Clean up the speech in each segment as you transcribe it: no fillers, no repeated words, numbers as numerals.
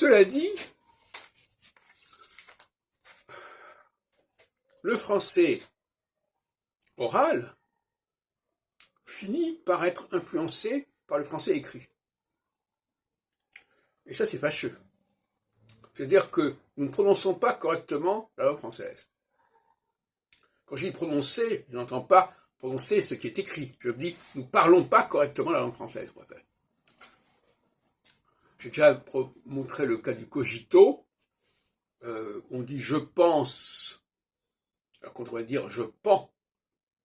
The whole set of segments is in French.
Cela dit, le français oral finit par être influencé par le français écrit. Et ça, c'est fâcheux. C'est-à-dire que nous ne prononçons pas correctement la langue française. Quand je dis prononcer, je n'entends pas prononcer ce qui est écrit. Je dis, nous ne parlons pas correctement la langue française. J'ai déjà montré le cas du cogito. On dit je pense, alors qu'on devrait dire je pens,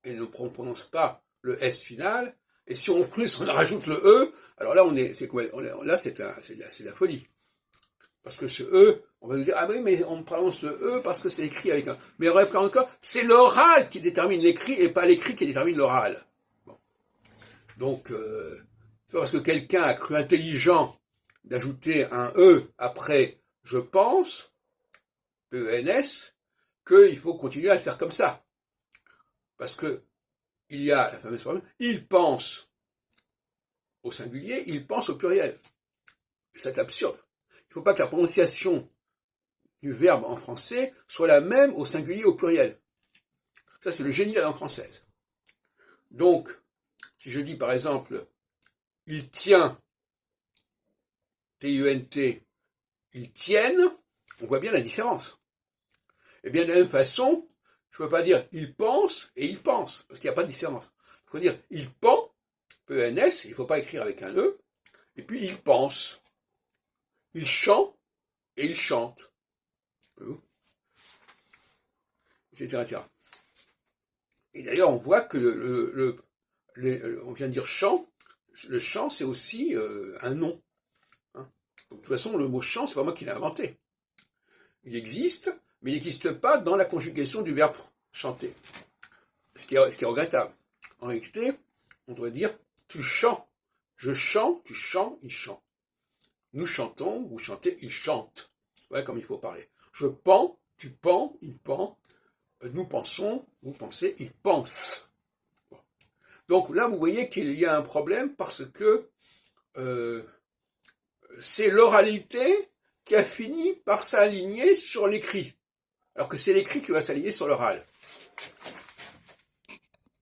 et on ne prononce pas le S final. Et si en plus on rajoute le E, alors là c'est de la folie. Parce que ce E, on va nous dire, ah oui, mais on prononce le E parce que c'est écrit avec un... Mais encore, c'est l'oral qui détermine l'écrit et pas l'écrit qui détermine l'oral. Bon. Donc, c'est pas parce que quelqu'un a cru intelligent d'ajouter un E après je pense, P-E-N-S, qu'il faut continuer à le faire comme ça. Parce que il y a la fameuse formule, il pense au singulier, il pense au pluriel. Et c'est absurde. Il ne faut pas que la prononciation du verbe en français soit la même au singulier ou au pluriel. Ça, c'est le génie de la langue française. Donc, si je dis par exemple, il tient, T-I-E-N-T, ils tiennent, on voit bien la différence. Et bien de la même façon, je ne peux pas dire il pense et il pense, parce qu'il n'y a pas de différence. Il faut dire il pend, P-E-N-S, il ne faut pas écrire avec un E, et puis il pense. Il chante et il chante. Etc., etc. Et d'ailleurs, on voit que on vient de dire chant, le chant c'est aussi un nom. Hein. Donc, de toute façon, le mot chant, c'est pas moi qui l'ai inventé. Il existe, mais il n'existe pas dans la conjugation du verbe chanter. Ce qui est regrettable. En réalité, on devrait dire tu chantes. Je chante, tu chantes, il chante. Nous chantons, vous chantez, il chante. Voilà comme il faut parler. Je pends, tu pends, il pend. Nous pensons, vous pensez, il pense. Bon. Donc là, vous voyez qu'il y a un problème parce que c'est l'oralité qui a fini par s'aligner sur l'écrit. Alors que c'est l'écrit qui va s'aligner sur l'oral.